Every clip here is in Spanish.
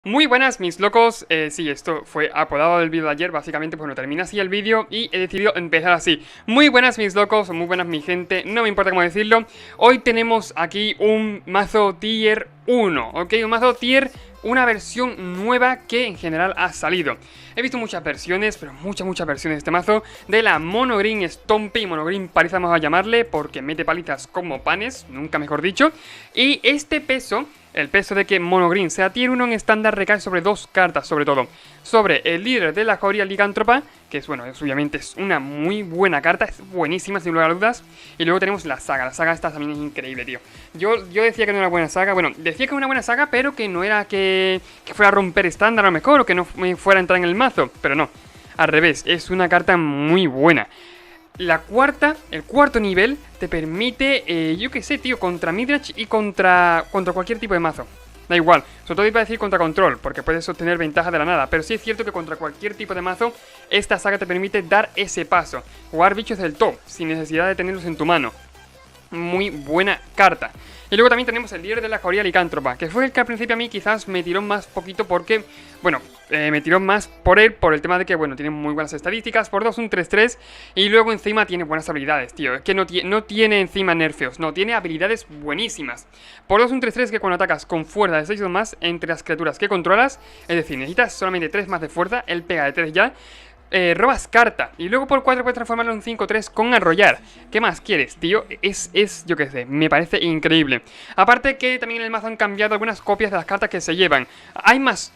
Muy buenas mis locos, sí, esto fue apodado del vídeo de ayer, básicamente pues no termina así el vídeo y he decidido empezar así. Muy buenas mis locos, o muy buenas mi gente, no me importa cómo decirlo. Hoy tenemos aquí un mazo tier 1, ¿ok? Un mazo tier, una versión nueva que en general ha salido. He visto muchas versiones, pero muchas versiones de este mazo, de la Mono Green Stompy, Mono Green paliza vamos a llamarle, porque mete palizas como panes, nunca mejor dicho. Y este peso... El peso de que Mono Green sea tier 1 en estándar recae sobre dos cartas, sobre todo. Sobre el líder de la jauría licántropa, que es, bueno, obviamente es una muy buena carta, es buenísima sin lugar a dudas. Y luego tenemos la saga esta también es increíble, tío. Yo decía que no era una buena saga, bueno, decía que era una buena saga, pero que no era que fuera a romper estándar a lo mejor, o que no me fuera a entrar en el mazo, pero no. Al revés, es una carta muy buena. El cuarto nivel te permite, yo qué sé, tío, contra Midrange y contra cualquier tipo de mazo. Da igual, sobre todo iba a decir contra control, porque puedes obtener ventaja de la nada. Pero sí es cierto que contra cualquier tipo de mazo, esta saga te permite dar ese paso. Jugar bichos del top, sin necesidad de tenerlos en tu mano. Muy buena carta. Y luego también tenemos el líder de la jauría licántropa, que fue el que al principio a mí quizás me tiró más poquito porque, bueno, me tiró más por él, por el tema de que, bueno, tiene muy buenas estadísticas, por 2 un 3-3, y luego encima tiene buenas habilidades, tío. Es que no tiene encima nerfeos, no, tiene habilidades buenísimas. Por 2 un 3-3 que cuando atacas con fuerza de 6 o más entre las criaturas que controlas, es decir, necesitas solamente 3 más de fuerza, él pega de 3 ya. Robas carta y luego por 4 puedes transformarlo en 5-3 con arrollar. ¿Qué más quieres, tío? Yo qué sé, me parece increíble. Aparte que también en el mazo han cambiado algunas copias de las cartas que se llevan. Hay más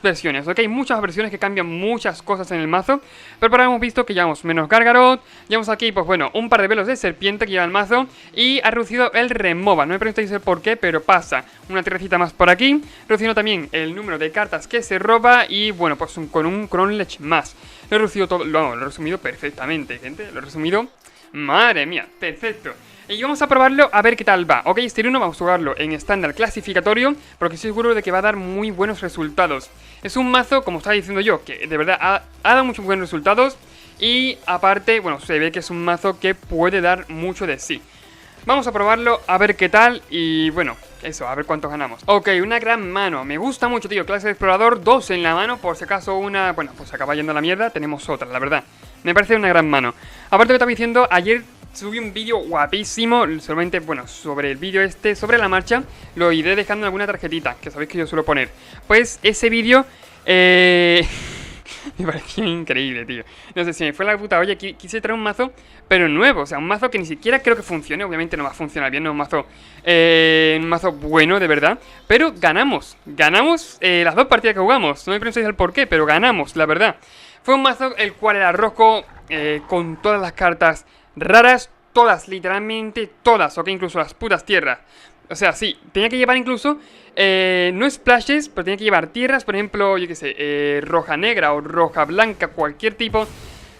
versiones, ¿ok? Hay muchas versiones que cambian muchas cosas en el mazo. Pero por ahora hemos visto que llevamos menos Gargarot. Llevamos aquí, pues bueno, un par de velos de serpiente que lleva el mazo. Y ha reducido el remova. No me preguntéis el por qué, pero pasa. Una tierrecita más por aquí. Reduciendo también el número de cartas que se roba. Y bueno, pues con un Cronlech más. Lo he reducido todo, lo he resumido perfectamente, gente. Lo he resumido, madre mía, perfecto. Y vamos a probarlo a ver qué tal va. Ok, este 1 vamos a jugarlo en estándar clasificatorio, porque estoy seguro de que va a dar muy buenos resultados. Es un mazo, como estaba diciendo yo, que de verdad ha dado muchos buenos resultados. Y aparte, bueno, se ve que es un mazo que puede dar mucho de sí. Vamos a probarlo, a ver qué tal y bueno, eso, a ver cuántos ganamos. Ok, una gran mano, me gusta mucho, tío, clase de explorador, 2 en la mano, por si acaso una, bueno, pues acaba yendo a la mierda, tenemos otra, la verdad. Me parece una gran mano. Aparte que estaba diciendo, ayer subí un vídeo guapísimo, solamente, bueno, sobre el vídeo este, sobre la marcha, lo iré dejando en alguna tarjetita, que sabéis que yo suelo poner. Pues ese vídeo, me pareció increíble, tío. No sé, si me fue la puta olla, quise traer un mazo, pero nuevo. O sea, un mazo que ni siquiera creo que funcione. Obviamente no va a funcionar bien, no es un mazo bueno, de verdad. Pero ganamos. Ganamos las dos partidas que jugamos. No me preguntéis el por qué, pero ganamos, la verdad. Fue un mazo el cual era rojo, con todas las cartas raras. Todas, literalmente todas, ok, incluso las putas tierras. O sea, sí, tenía que llevar incluso, no splashes, pero tenía que llevar tierras, por ejemplo, yo qué sé, roja negra o roja blanca, cualquier tipo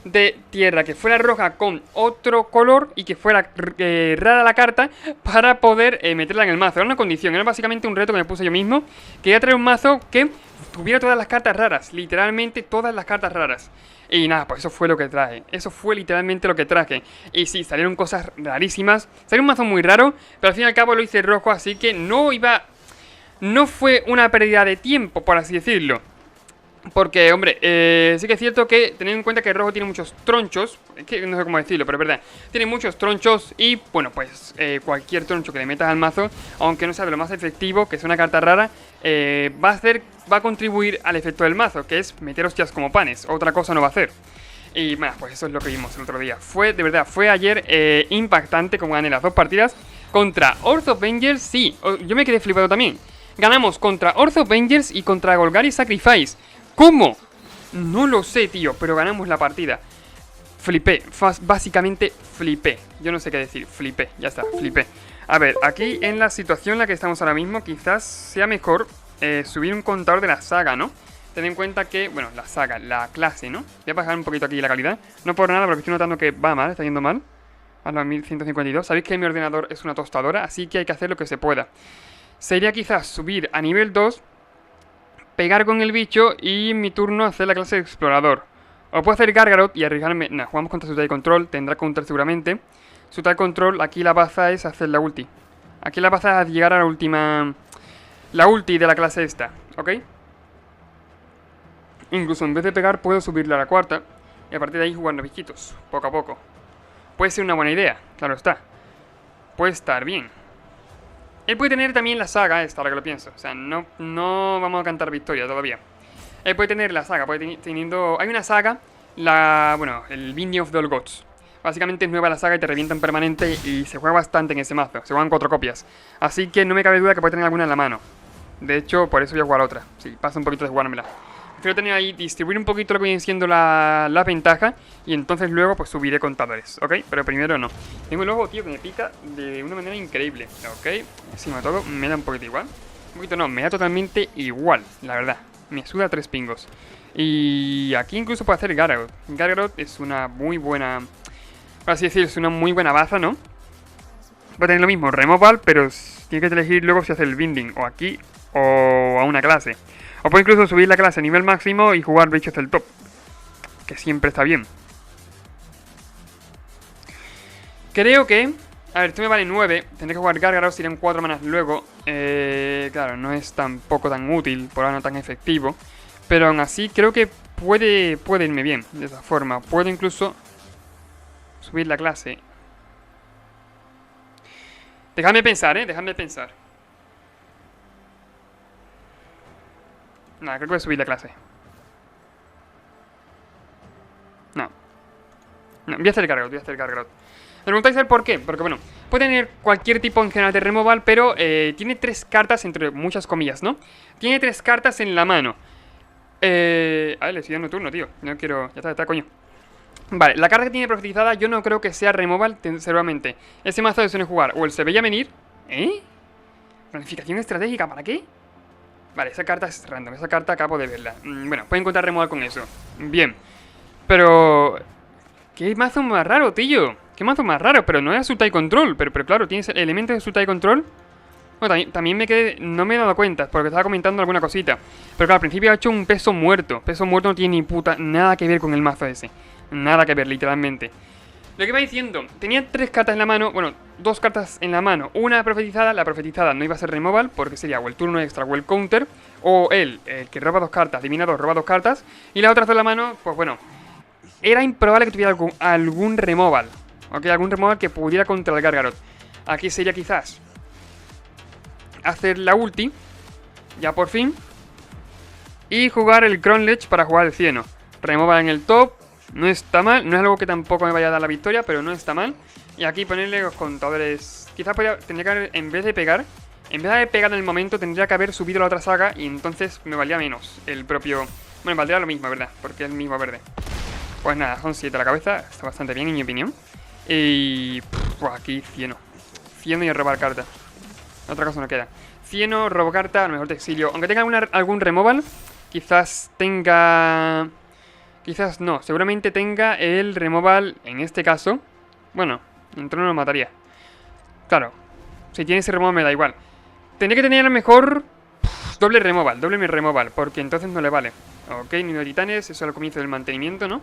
de tierra que fuera roja con otro color y que fuera rara la carta para poder meterla en el mazo. Era una condición, era básicamente un reto que me puse yo mismo. Quería traer un mazo que tuviera todas las cartas raras, literalmente todas las cartas raras. Y nada, pues eso fue lo que traje. Eso fue literalmente lo que traje. Y sí, salieron cosas rarísimas. Salió un mazo muy raro, pero al fin y al cabo lo hice rojo, así que no fue una pérdida de tiempo, por así decirlo. Porque, hombre, sí que es cierto que teniendo en cuenta que el rojo tiene muchos tronchos. Es que no sé cómo decirlo, pero es verdad. Tiene muchos tronchos y, bueno, pues cualquier troncho que le metas al mazo, aunque no sea de lo más efectivo, que es una carta rara, va a contribuir al efecto del mazo, que es meter hostias como panes. Otra cosa no va a hacer. Y, bueno, pues eso es lo que vimos el otro día. De verdad, fue ayer impactante como gané las dos partidas. Contra Orth of Vengers, sí, yo me quedé flipado también. Ganamos contra Orth of Vengers y contra Golgari Sacrifice. ¿Cómo? No lo sé, tío, pero ganamos la partida. Flipé, básicamente flipé. Yo no sé qué decir, flipé, ya está, flipé. A ver, aquí en la situación en la que estamos ahora mismo, quizás sea mejor subir un contador de la saga, ¿no? Ten en cuenta que, bueno, la saga, la clase, ¿no? Voy a bajar un poquito aquí la calidad. No por nada, porque estoy notando que va mal, está yendo mal. A los 1152. Sabéis que mi ordenador es una tostadora, así que hay que hacer lo que se pueda. Sería quizás subir a nivel 2, pegar con el bicho y en mi turno hacer la clase de explorador. O puedo hacer Gargarot y arriesgarme. Nah, jugamos contra su tal control, tendrá counter seguramente. Su tal control, aquí la baza es hacer la ulti. Aquí la baza es llegar a la última. La ulti de la clase esta, ¿ok? Incluso en vez de pegar puedo subirle a la cuarta y a partir de ahí jugando bichitos, poco a poco. Puede ser una buena idea, claro está. Puede estar bien. Él puede tener también la saga esta, ahora que lo pienso. O sea, no vamos a cantar victoria todavía. Él puede tener la saga, teniendo... Hay una saga, bueno, el Binding of the Old Gods. Básicamente es nueva la saga y te revientan permanente y se juega bastante en ese mazo. Se juegan 4 copias. Así que no me cabe duda que puede tener alguna en la mano. De hecho, por eso voy a jugar otra. Sí, pasa un poquito de jugármela. Prefiero tener ahí, distribuir un poquito lo que viene siendo la ventaja. Y entonces luego pues subiré contadores, ¿ok? Pero primero no. Tengo el ojo, tío, que me pica de una manera increíble, ¿ok? Encima de todo me da un poquito igual. Un poquito no, me da totalmente igual, la verdad. Me suda 3 pingos. Y aquí incluso puedo hacer Gargaroth. Gargaroth es una muy buena... Por así decirlo, es una muy buena baza, ¿no? Va a tener lo mismo, removal, pero tiene que elegir luego si hace el binding o aquí o a una clase. O puede incluso subir la clase a nivel máximo y jugar bichos del top, que siempre está bien. Creo que... A ver, esto me vale 9. Tendré que jugar Gargaroth, si irán 4 manas luego. Claro, no es tampoco tan útil, por ahora no tan efectivo. Pero aún así creo que puede irme bien de esa forma. Puedo incluso subir la clase. Dejadme pensar, dejadme pensar. Nada, creo que voy a subir la clase. No, voy a hacer Gargaroth. Me preguntáis el por qué, porque bueno, puede tener cualquier tipo en general de removal, pero tiene 3 cartas, entre muchas comillas, ¿no? Tiene 3 cartas en la mano. A ver, le estoy dando turno, tío. No quiero... Ya está, coño. Vale, la carta que tiene profetizada yo no creo que sea removal, seguramente. Ese mazo de suele jugar o el se veía venir. Planificación estratégica, ¿para qué? Vale, esa carta es random, esa carta acabo de verla. Bueno, pueden encontrar removal con eso. Bien. Pero... ¿Qué mazo más raro, tío? ¿Qué mazo más raro? Pero no es Sultai Control. Pero claro, tienes elementos de Sultai Control. Bueno, también me quedé... No me he dado cuenta, porque estaba comentando alguna cosita. Pero claro, al principio ha hecho un peso muerto. Peso muerto no tiene ni puta nada que ver con el mazo ese. Nada que ver, literalmente. Lo que iba diciendo, tenía 3 cartas en la mano. Bueno, 2 cartas en la mano. Una profetizada, la profetizada no iba a ser removal, porque sería o el turno extra o el counter. O el que roba 2 cartas, adivinador, roba 2 cartas. Y la otra en la mano, pues bueno, era improbable que tuviera algún removal. Ok, algún removal que pudiera contra el Gargaroth. Aquí sería quizás hacer la ulti, ya por fin, y jugar el Cronlech para jugar el Cieno. Removal en el top. No está mal, no es algo que tampoco me vaya a dar la victoria, pero no está mal. Y aquí ponerle los contadores. Quizás tendría que haber, en vez de pegar en el momento, tendría que haber subido la otra saga. Y entonces me valía menos el propio... Bueno, valdría lo mismo, ¿verdad? Porque es el mismo verde. Pues nada, son 7 a la cabeza. Está bastante bien, en mi opinión. Y... Pues aquí, Cieno y robar carta. Otra cosa no queda. Cieno, robo carta, a lo mejor te exilio. Aunque tenga algún removal, quizás tenga... Quizás no, seguramente tenga el removal en este caso. Bueno, en trono lo mataría. Claro, si tiene ese removal me da igual. Tendría que tener a lo mejor doble mi removal, porque entonces no le vale. Ok, nido de titanes, eso es al comienzo del mantenimiento, ¿no?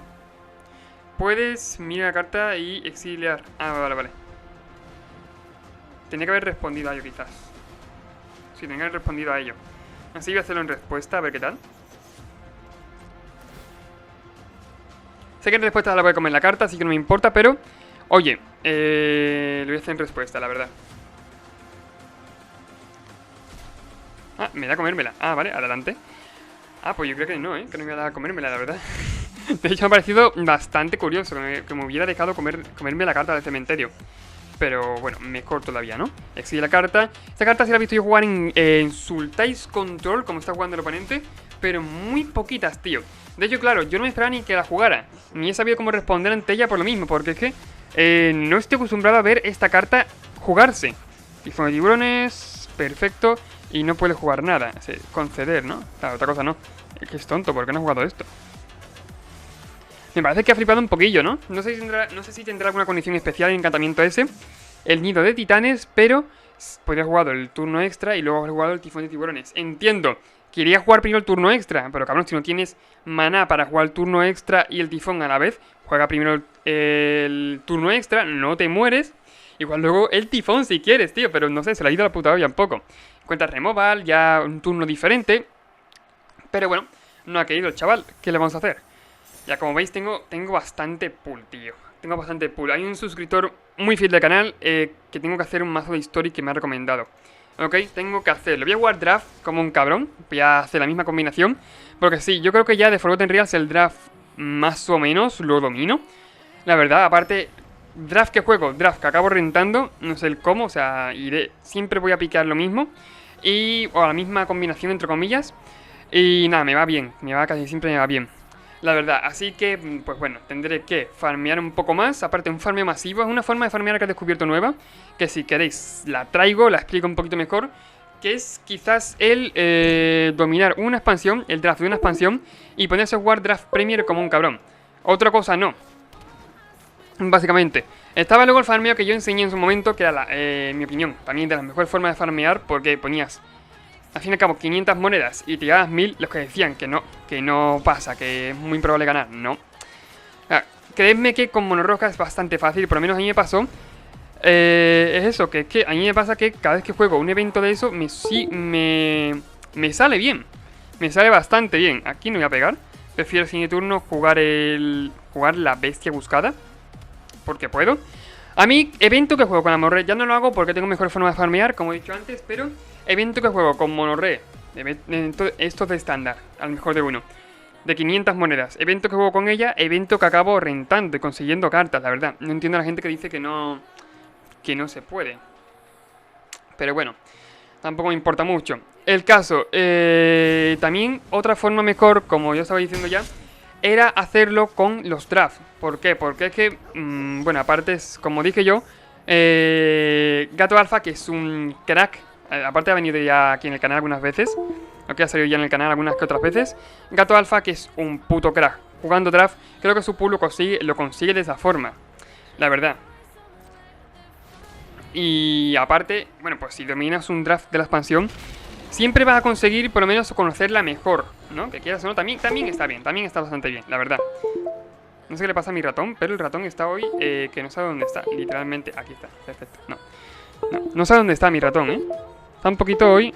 Puedes mirar la carta y exiliar. Ah, vale. Tenía que haber respondido a ello quizás. Sí, tenía que haber respondido a ello. Así voy a hacerlo en respuesta, a ver qué tal. Sé que en respuesta la voy a comer la carta, así que no me importa, pero... Oye, lo voy a hacer en respuesta, la verdad. Ah, me da comérmela. Ah, vale, adelante. Ah, pues yo creo que no, que no me iba a dar a comérmela, la verdad. De hecho, me ha parecido bastante curioso que me hubiera dejado comerme la carta del cementerio. Pero bueno, mejor todavía, ¿no? Exilie la carta. Esta carta sí la he visto yo jugar en Sultai's Control, como está jugando el oponente, pero muy poquitas, tío. De hecho, claro, yo no me esperaba ni que la jugara, ni he sabido cómo responder ante ella por lo mismo, porque es que no estoy acostumbrado a ver esta carta jugarse. Tifón de tiburones, perfecto, y no puede jugar nada, conceder, ¿no? Claro, otra cosa no. Es que es tonto, ¿por qué no ha jugado esto? Me parece que ha flipado un poquillo, ¿no? No sé si tendrá alguna condición especial el encantamiento ese. El nido de titanes, pero podría haber jugado el turno extra y luego haber jugado el tifón de tiburones. Entiendo. Quería jugar primero el turno extra, pero cabrón, si no tienes maná para jugar el turno extra y el tifón a la vez, juega primero el turno extra, no te mueres. Igual luego el tifón si quieres, tío, pero no sé, se le ha ido la puta olla un poco. Cuenta removal, ya un turno diferente. Pero bueno, No ha querido el chaval. ¿Qué le vamos a hacer? Ya como veis tengo bastante pool, tío. Tengo bastante pool. Hay un suscriptor muy fiel del canal que tengo que hacer un mazo de story que me ha recomendado. Ok, tengo que hacerlo. Voy a jugar draft como un cabrón. Voy a hacer la misma combinación. Porque sí, yo creo que ya de Forgotten Realms el draft más o menos lo domino. La verdad, aparte, draft que juego, draft que acabo rentando, no sé el cómo, o sea, siempre voy a picar lo mismo. O la misma combinación entre comillas. Y nada, me va bien, casi siempre me va bien. La verdad, así que, pues bueno, tendré que farmear un poco más. Aparte, un farmeo masivo es una forma de farmear que he descubierto nueva. Que si queréis, la traigo, la explico un poquito mejor. Que es quizás el dominar una expansión, el draft de una expansión. Y ponerse a jugar draft premier como un cabrón. Otra cosa no. Básicamente, estaba luego el farmeo que yo enseñé en su momento, que era, en mi opinión, también de las mejores formas de farmear, porque ponías, al fin y al cabo, 500 monedas y te llevabas 1000, los que decían que no pasa, que es muy improbable ganar, no. Creedme que con Monorroja es bastante fácil, por lo menos a mí me pasó. Es eso, que es que a mí me pasa que cada vez que juego un evento de eso, me sale bien. Me sale bastante bien. Aquí no voy a pegar. Prefiero sin turno jugar la bestia buscada. Porque puedo. A mí, evento que juego con la Monorre ya no lo hago porque tengo mejor forma de farmear, como he dicho antes, pero evento que juego con Monorre, esto de estándar, al mejor de uno, de 500 monedas. Evento que juego con ella, evento que acabo rentando y consiguiendo cartas, la verdad. No entiendo a la gente que dice que no se puede. Pero bueno, tampoco me importa mucho. El caso, también otra forma mejor, como yo estaba diciendo ya, era hacerlo con los drafts. ¿Por qué? Porque es que, bueno, aparte es, como dije yo, Gato Alfa, que es un crack, aparte ha venido ya aquí en el canal algunas veces, o que ha salido ya en el canal algunas que otras veces. Gato Alfa, que es un puto crack jugando draft, creo que su pool lo consigue de esa forma, la verdad. Y aparte, bueno, pues si dominas un draft de la expansión, siempre vas a conseguir por lo menos conocerla mejor, ¿no? Que quieras o no, también está bien, también está bastante bien, la verdad. No sé qué le pasa a mi ratón, pero el ratón está hoy que no sabe dónde está. Literalmente, aquí está, perfecto. No sabe dónde está mi ratón, ¿eh? Está un poquito hoy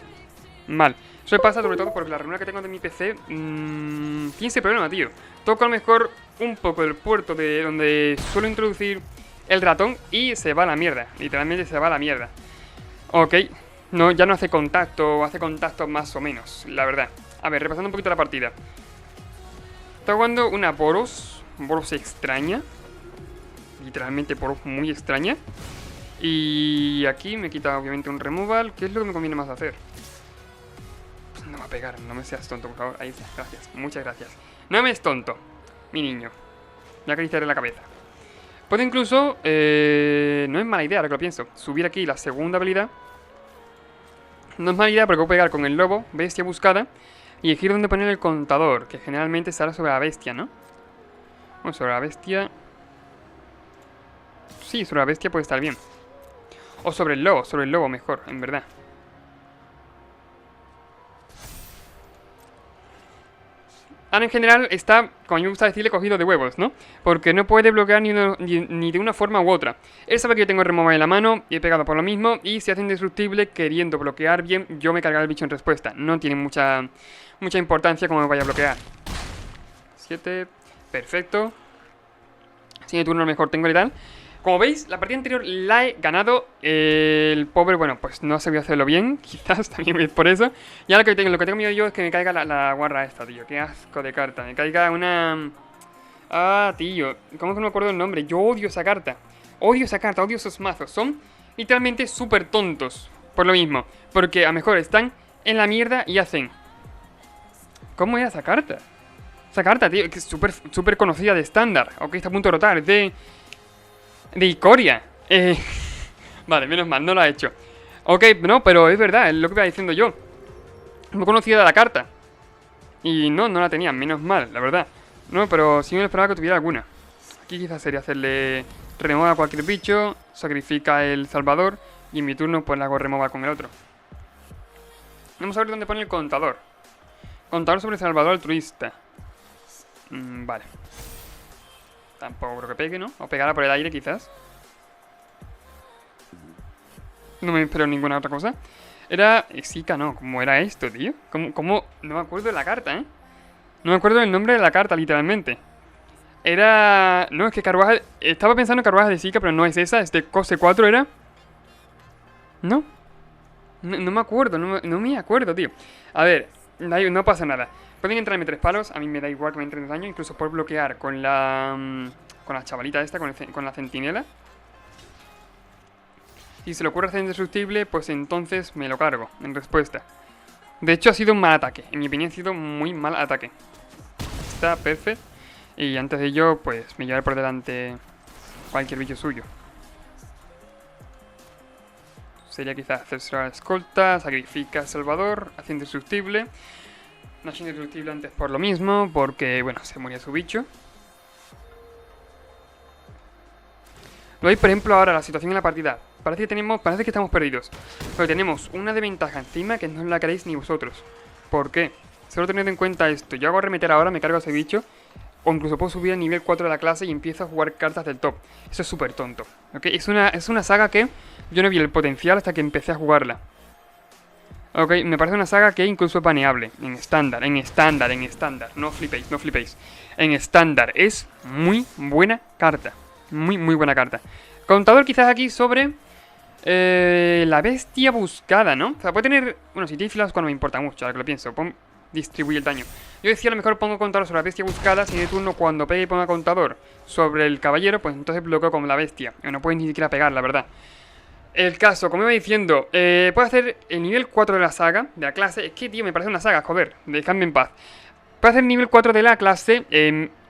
mal. Eso me pasa sobre todo porque la ranura que tengo de mi PC tiene ese problema, tío. Toco a lo mejor un poco el puerto de donde suelo introducir el ratón y se va a la mierda. Literalmente se va a la mierda. Ok, no, ya no hace contacto, o hace contacto más o menos, la verdad. A ver, repasando un poquito la partida. Está jugando una Boros extraña. Literalmente Boros muy extraña. Y aquí me quita obviamente un removal. ¿Qué es lo que me conviene más hacer? Pues no me va a pegar, no me seas tonto, por favor. Ahí está, gracias, muchas gracias. No me es tonto, mi niño. Me acariciaré la cabeza. Puedo incluso, no es mala idea, ahora que lo pienso, subir aquí la segunda habilidad. No es mala idea porque puedo pegar con el lobo, bestia buscada, y elegir dónde poner el contador, que generalmente estará sobre la bestia, ¿no? Bueno, sobre la bestia... Sí, sobre la bestia puede estar bien. O sobre el lobo mejor, en verdad. Ahora en general está, como a mí me gusta decirle, cogido de huevos, ¿no? Porque no puede bloquear ni de una forma u otra. Él sabe que yo tengo el removal en la mano y he pegado por lo mismo. Y si hace indestructible queriendo bloquear bien, yo me cargaré el bicho en respuesta. No tiene mucha importancia como me vaya a bloquear. 7, perfecto. Siguiente turno a lo mejor tengo letal. Como veis, la partida anterior la he ganado. El pobre, bueno, pues no sabía hacerlo bien. Quizás también es por eso. Y ahora lo que tengo miedo yo es que me caiga la guarra esta, tío. Qué asco de carta. Me caiga una... Ah, tío. ¿Cómo que no me acuerdo el nombre? Yo odio esa carta. Odio esa carta, odio esos mazos. Son literalmente súper tontos. Por lo mismo. Porque a lo mejor están en la mierda y hacen... ¿Cómo era esa carta? Esa carta, tío, que es súper conocida de estándar. Ok, está a punto de rotar. De Ikoria. Vale, menos mal, no lo ha hecho. Ok, no, pero es verdad, es lo que iba diciendo yo. No conocía la carta. Y no la tenía, menos mal, la verdad. No, pero sí me esperaba que tuviera alguna. Aquí quizás sería hacerle remover a cualquier bicho, sacrifica el salvador y en mi turno pues la hago remover con el otro. Vamos a ver dónde pone el contador. Contador sobre el salvador altruista. Vale. Tampoco creo que pegue, ¿no? O pegará por el aire, quizás. No me espero ninguna otra cosa. Era... Exika, no. ¿Cómo era esto, tío? ¿Cómo? No me acuerdo de la carta, ¿eh? No me acuerdo del nombre de la carta, literalmente. Era... No, es que carruaje... Estaba pensando en carruaje de Zika, pero no es esa. Es de coste 4, ¿era? ¿No? No me acuerdo, no me acuerdo, tío. A ver, no pasa nada. Pueden entrarme 3 palos, a mí me da igual que me entren daño. Incluso por bloquear con la... Con la chavalita esta, con la centinela. Si se le ocurre hacer indestructible, pues entonces me lo cargo, en respuesta. De hecho ha sido un mal ataque, en mi opinión ha sido muy mal ataque. Está perfecto. Y antes de ello, pues me llevaré por delante cualquier bicho suyo. Sería quizás hacerse la escolta, sacrifica a Salvador, hace indestructible. No hace indestructible antes por lo mismo, porque, bueno, se moría su bicho. Lo hay, por ejemplo, ahora la situación en la partida. Parece que estamos perdidos. Pero tenemos una desventaja encima que no la queréis ni vosotros. ¿Por qué? Solo tened en cuenta esto. Yo hago arremeter ahora, me cargo a ese bicho. O incluso puedo subir al nivel 4 de la clase y empiezo a jugar cartas del top. Eso es súper tonto. ¿Ok? Es una saga que yo no vi el potencial hasta que empecé a jugarla. Ok, me parece una saga que incluso es baneable. En estándar. No flipéis, no flipéis. En estándar es muy buena carta. Muy buena carta. Contador quizás aquí sobre la bestia buscada, ¿no? O sea, puede tener... Bueno, si tiene filas, no me importa mucho, ahora que lo pienso. Distribuye el daño. Yo decía, a lo mejor pongo contador sobre la bestia buscada. Si de turno cuando pegue y ponga contador sobre el caballero, pues entonces bloqueo con la bestia. No puede ni siquiera pegar, la verdad. El caso, como iba diciendo, puedo hacer el nivel 4 de la saga, de la clase. Es que, tío, me parece una saga, joder, dejadme en paz. Puedo hacer el nivel 4 de la clase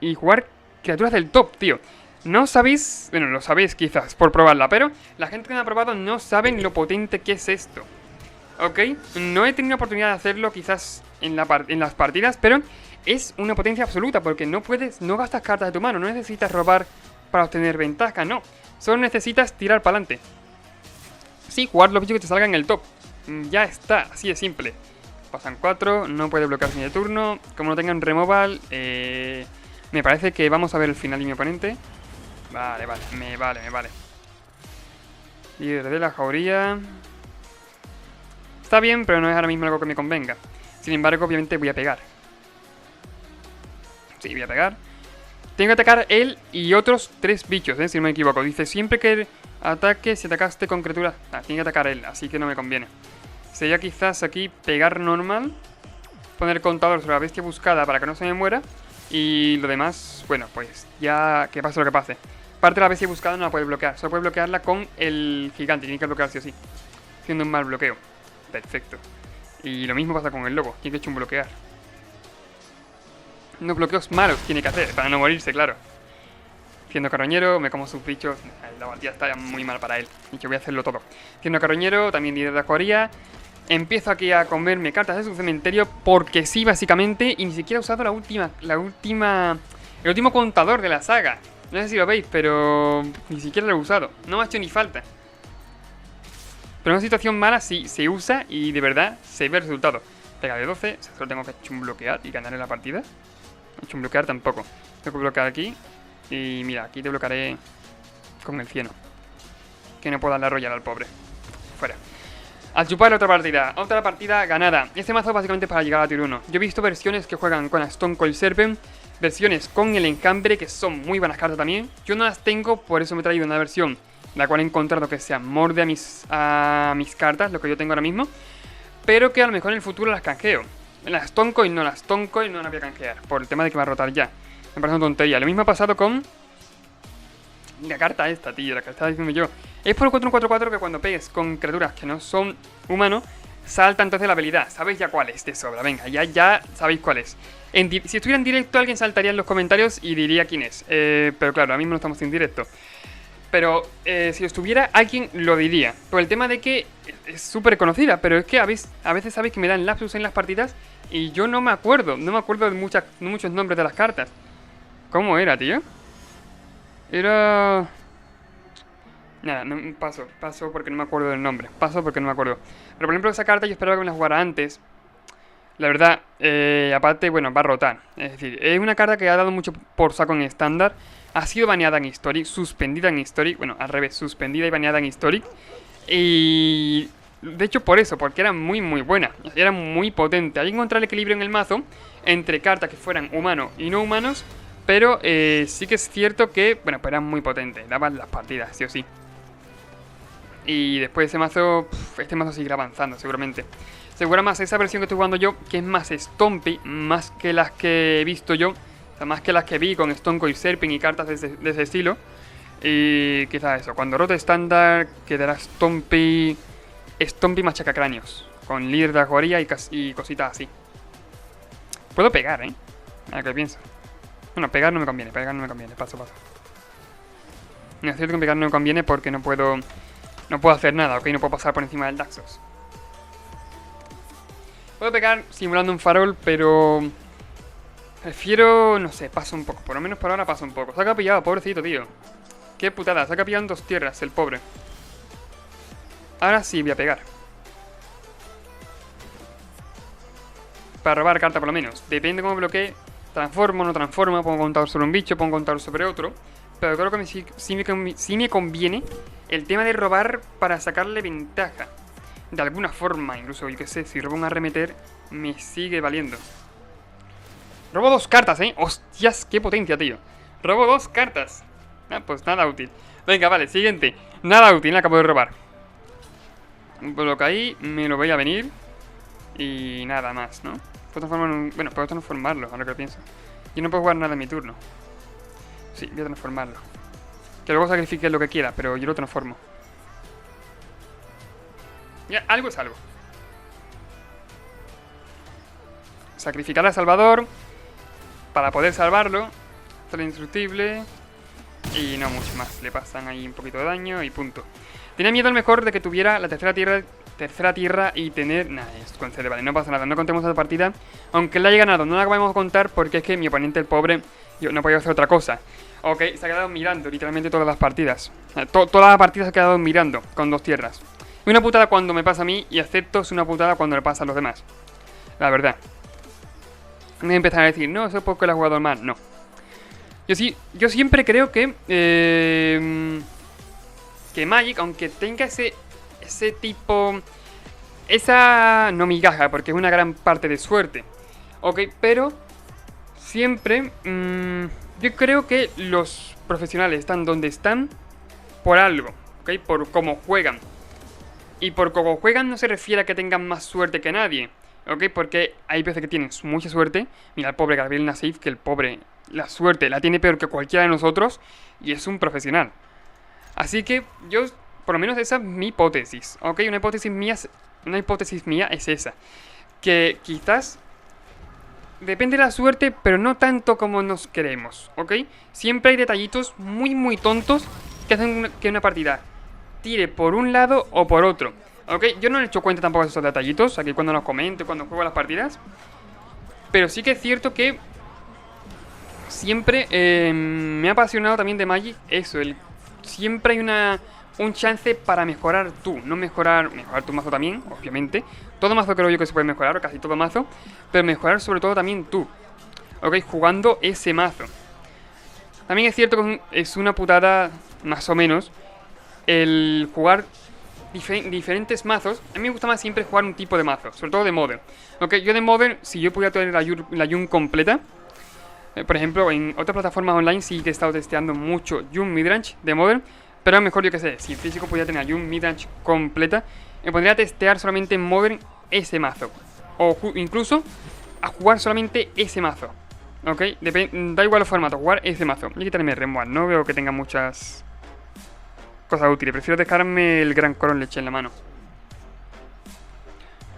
y jugar criaturas del top, tío. No sabéis, bueno, lo sabéis quizás por probarla, pero la gente que me ha probado no saben lo potente que es esto. ¿Ok? No he tenido oportunidad de hacerlo quizás en las partidas, pero es una potencia absoluta porque no gastas cartas de tu mano, no necesitas robar para obtener ventaja, no. Solo necesitas tirar para adelante. Sí, jugar los bichos que te salgan en el top. Ya está, así de simple. Pasan 4, no puede bloquear ni de turno. Como no tengan removal, me parece que vamos a ver el final de mi oponente. Vale, me vale. Líder de la jauría. Está bien, pero no es ahora mismo algo que me convenga. Sin embargo, obviamente voy a pegar. Sí, voy a pegar. Tengo que atacar él y otros 3 bichos, si no me equivoco. Dice, siempre que ataque, si atacaste con criaturas... tiene que atacar él, así que no me conviene. Sería quizás aquí pegar normal. Poner contador sobre la bestia buscada para que no se me muera. Y lo demás, bueno, pues ya que pase lo que pase. Parte de la bestia buscada no la puede bloquear. Solo puede bloquearla con el gigante. Tiene que bloquear sí o sí. Haciendo un mal bloqueo. Perfecto. Y lo mismo pasa con el lobo. Tiene que echar un bloquear. Unos bloqueos malos tiene que hacer para no morirse, claro. Siendo carroñero, me como sus bichos. La partida está muy mal para él. Y yo voy a hacerlo todo. Siendo carroñero, también líder de acuaría. Empiezo aquí a comerme cartas de su cementerio porque sí, básicamente. Y ni siquiera he usado el último contador de la saga. No sé si lo veis, pero ni siquiera lo he usado. No me ha hecho ni falta. Pero en una situación mala sí se usa y de verdad se ve el resultado. Pega de 12, solo tengo que chumbloquear y ganar en la partida. Chumbloquear tampoco. Tengo que bloquear aquí. Y mira, aquí te bloquearé con el cieno. Que no puedo darle a royal al pobre. Fuera. Al chupar otra partida ganada. Este mazo básicamente para llegar a tier 1. Yo he visto versiones que juegan con Stone Cold Serpent, versiones con el Encambre, que son muy buenas cartas también. Yo no las tengo, por eso me he traído una versión la cual he encontrado que se amorde a mis cartas, lo que yo tengo ahora mismo, pero que a lo mejor en el futuro las canjeo. Las Stone Cold no las voy a canjear, por el tema de que va a rotar ya. Me parece una tontería. Lo mismo ha pasado con la carta esta, tío, la que estaba diciendo yo. Es por el 4-4-4 que cuando pegues con criaturas que no son humanos, salta entonces la habilidad. Sabéis ya cuál es de sobra, venga, ya sabéis cuál es. Si estuviera en directo alguien saltaría en los comentarios y diría quién es. Pero claro, ahora mismo no estamos en directo. Pero si estuviera alguien lo diría. Por el tema de que es súper conocida, pero es que a veces sabéis que me dan lapsus en las partidas y yo no me acuerdo de muchos nombres de las cartas. ¿Cómo era, tío? Era... Nada, paso porque no me acuerdo del nombre. Pero por ejemplo esa carta yo esperaba que me la jugara antes. La verdad, aparte, bueno, va a rotar. Es decir, es una carta que ha dado mucho por saco en estándar. Ha sido baneada en Historic, suspendida en Historic. Bueno, al revés, suspendida y baneada en Historic. Y De hecho, por eso, porque era muy buena. Era muy potente. Hay que encontrar el equilibrio en el mazo entre cartas que fueran humanos y no humanos. Pero sí que es cierto que, bueno, pues eran muy potentes. Daban las partidas, sí o sí. Y después de ese mazo, este mazo seguirá avanzando, seguramente. Segura más esa versión que estoy jugando yo, que es más Stompy, más que las que he visto yo. O sea, más que las que vi con Stonecoil Serpent y cartas de ese estilo. Y quizás eso, cuando rote estándar, quedará Stompy machacacráneos. Con líder de la jugaría y cositas así. Puedo pegar, ¿eh? A ver qué pienso. Bueno, pegar no me conviene, paso. No es cierto que pegar no me conviene porque no puedo hacer nada, ¿ok? No puedo pasar por encima del Daxos. Puedo pegar simulando un farol, pero prefiero, no sé, paso un poco. Por lo menos por ahora paso un poco. Se ha capillado, pobrecito, tío. Qué putada, se ha capillado en 2 tierras, el pobre. Ahora sí voy a pegar. Para robar carta por lo menos. Depende cómo bloquee. Transformo, no transformo. Pongo contador sobre un bicho, pongo contador sobre otro. Pero creo que sí me conviene el tema de robar para sacarle ventaja. De alguna forma, incluso, yo que sé, si robo un arremeter, me sigue valiendo. Robo 2 cartas, ¿eh? Hostias, qué potencia, tío. Robo 2 cartas. Ah, pues nada útil. Venga, vale, siguiente. Nada útil, acabo de robar. Bloque ahí, me lo voy a venir. Y nada más, ¿no? Puedo transformarlo en bueno, puedo transformarlo, ahora que lo pienso. Yo no puedo jugar nada en mi turno. Sí, voy a transformarlo. Que luego sacrifique lo que quiera, pero yo lo transformo. Ya, algo es algo. Sacrificar a Salvador para poder salvarlo. Sale indestructible. Y no mucho más. Le pasan ahí un poquito de daño y punto. Tenía miedo al mejor de que tuviera la tercera tierra y tener... Nah, es concede, vale, no pasa nada. No contemos esa partida. Aunque la haya ganado, no la vamos a contar porque es que mi oponente, el pobre, yo no podía hacer otra cosa. Ok, se ha quedado mirando literalmente todas las partidas. Todas las partidas se ha quedado mirando con 2 tierras. Una putada cuando me pasa a mí y acepto es una putada cuando le pasa a los demás. La verdad. No voy a empezar a decir, no, eso es porque lo ha jugado mal. No. Yo siempre creo que Magic, aunque tenga ese tipo... Esa no migaja, porque es una gran parte de suerte. Ok, pero siempre yo creo que los profesionales están donde están por algo, ok, por cómo juegan. Y por cómo juegan no se refiere a que tengan más suerte que nadie, ok, porque hay veces que tienen mucha suerte. Mira el pobre Gabriel Nassif, que el pobre, la suerte la tiene peor que cualquiera de nosotros, y es un profesional. Así que yo, por lo menos esa es mi hipótesis, ok, una hipótesis mía es esa. Que quizás depende de la suerte, pero no tanto como nos queremos, ¿ok? Siempre hay detallitos muy tontos que hacen que una partida tire por un lado o por otro, ¿ok? Yo no le he hecho cuenta tampoco de esos detallitos aquí cuando los comento, cuando juego las partidas. Pero sí que es cierto que siempre me ha apasionado también de Magic eso, siempre hay un chance para mejorar tú, no mejorar tu mazo también, obviamente. Todo mazo creo yo que se puede mejorar, o casi todo mazo, pero mejorar sobre todo también tú, ok, jugando ese mazo. También es cierto que es una putada, más o menos, el jugar diferentes mazos. A mí me gusta más siempre jugar un tipo de mazo, sobre todo de Modern. Ok, yo de Modern, si yo pudiera tener la Yun completa, por ejemplo, en otras plataformas online sí que he estado testeando mucho Yun Midrange de Modern, pero a lo mejor yo que sé, si físico pudiera tener Yun Midrange completa, me pondría a testear solamente en Modern ese mazo, o incluso a jugar solamente ese mazo. Ok, da igual el formato, jugar ese mazo. Voy a quitarme Removal, no veo que tenga muchas cosas útiles, prefiero dejarme el Gran Coron Leche en la mano.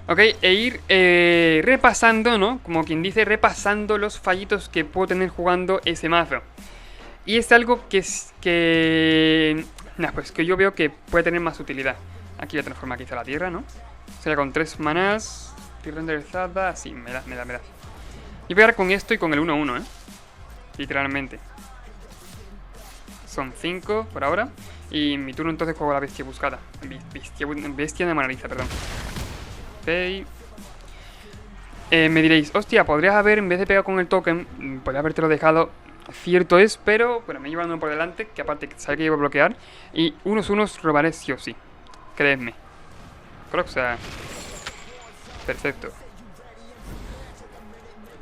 Ok, e ir repasando, ¿no? Como quien dice, repasando los fallitos que puedo tener jugando ese mazo. Y es algo que yo veo que puede tener más utilidad. Aquí voy a transformar quizá la tierra, ¿no? Sería con 3 manás, tierra enderezada, sí, me da. Yo voy a dar con esto y con el 1-1, literalmente. Son 5 por ahora. Y en mi turno entonces juego la bestia buscada. Bestia de Manaliza, perdón. Ok. Me diréis, hostia, podrías haber, en vez de pegar con el token, podría habértelo dejado. Cierto es, pero bueno, me llevan uno por delante, que aparte sabe que iba a bloquear. Y unos robaré sí o sí. Creedme. Croxa. Perfecto.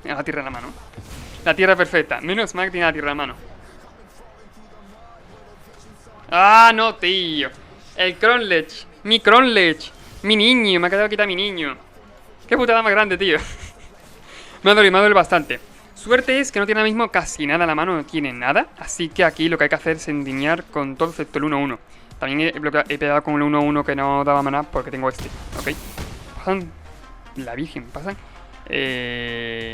Mira la tierra en la mano. La tierra perfecta. Menos mal que tiene la tierra en la mano. ¡Ah, no, tío! El Cronlech. Mi Cronlech. Mi niño. Me ha quedado quitar mi niño. Qué putada más grande, tío. Me ha dolido bastante. Suerte es que no tiene ahora mismo casi nada en la mano. No tiene nada. Así que aquí lo que hay que hacer es endiñar con todo excepto el 1-1. También he pegado con el 1-1 que no daba maná porque tengo este. Ok. Pasan... La virgen, pasan...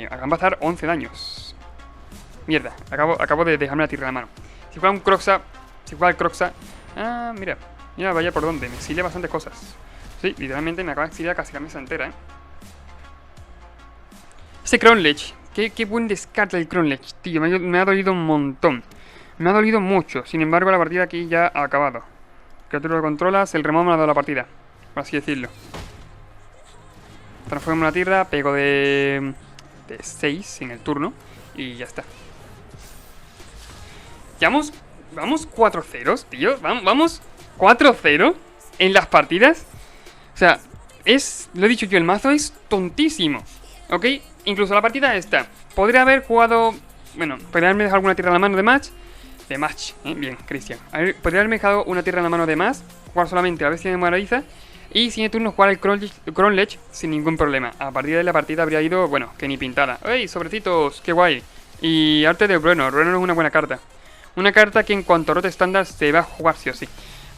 Acaban de pasar 11 daños. Mierda, acabo de dejarme la tierra en la mano. Si fuera un Croxa... Si fuera el Croxa... Ah, mira. Mira, vaya por dónde. Me exilia bastantes cosas. Sí, literalmente me acaba de exiliar casi la mesa entera, Ese Cronlech. Qué buen descarte el Cronlech, tío. Me ha dolido un montón. Me ha dolido mucho. Sin embargo, la partida aquí ya ha acabado. Que tú lo controlas, el remoto me ha dado la partida. Por así decirlo. Transformo la tierra, pego de 6 en el turno. Y ya está. Ya vamos 4-0, tío. Vamos 4-0 en las partidas. O sea, lo he dicho yo, el mazo es tontísimo. ¿Ok? Incluso la partida esta. Podría haber jugado... Bueno, podría haberme dejado alguna tierra en la mano de match. Bien, Cristian. Podría haberme dejado una tierra en la mano de más. Jugar solamente la bestia de Moraliza. Y sin turno jugar el Cronlech sin ningún problema. A partir de la partida habría ido, bueno, que ni pintada. ¡Ey, sobrecitos! ¡Qué guay! Y arte de Bruenor. Bruenor es una buena carta. Una carta que en cuanto a rote estándar se va a jugar sí o sí.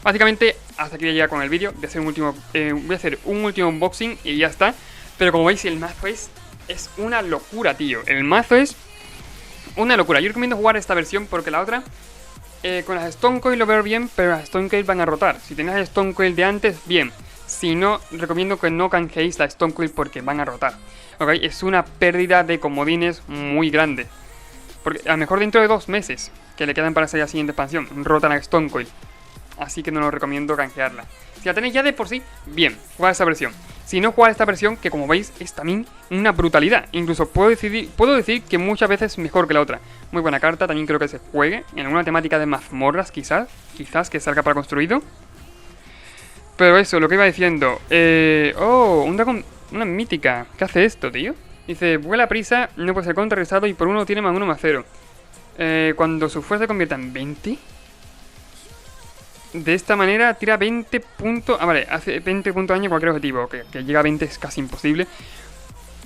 Básicamente, hasta aquí voy a llegar con el vídeo. Voy a hacer un último unboxing y ya está. Pero como veis, el mazo es una locura, tío. El mazo es una locura. Yo recomiendo jugar esta versión porque la otra... con las Stone Coil lo veo bien, pero las Stone Coil van a rotar. Si tenéis Stone Coil de antes, bien. Si no, recomiendo que no canjeéis la Stone Coil porque van a rotar. Ok, es una pérdida de comodines muy grande. Porque a lo mejor dentro de 2 meses que le quedan para hacer la siguiente expansión, rotan la Stone Coil. Así que no lo recomiendo canjearla. Si la tenéis ya de por sí, bien, jugad esta versión. Si no, jugad esta versión que como veis es también una brutalidad. Incluso puedo decir que muchas veces mejor que la otra. Muy buena carta, también creo que se juegue. En alguna temática de mazmorras quizás que salga para construido. Pero eso, lo que iba diciendo. Oh, una mítica. ¿Qué hace esto, tío? Dice, vuela a prisa, no puede ser contrarrestado y por uno tiene más 1/+0. Cuando su fuerza se convierta en 20... De esta manera tira 20 puntos... Ah, vale, hace 20 puntos de daño a cualquier objetivo. Que llega a 20 es casi imposible.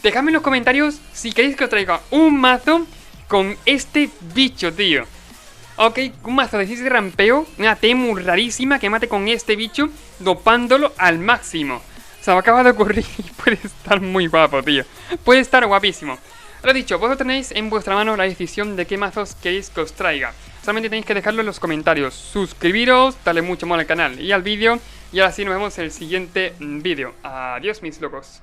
Dejadme en los comentarios si queréis que os traiga un mazo con este bicho, tío. Ok, un mazo de 6 de rampeo, una Temu rarísima que mate con este bicho, dopándolo al máximo. O sea, me acaba de ocurrir y puede estar muy guapo, tío. Puede estar guapísimo. Lo dicho, vosotros tenéis en vuestra mano la decisión de qué mazos queréis que os traiga. Solamente tenéis que dejarlo en los comentarios. Suscribiros, darle mucho amor al canal y al vídeo. Y ahora sí, nos vemos en el siguiente vídeo. Adiós, mis locos.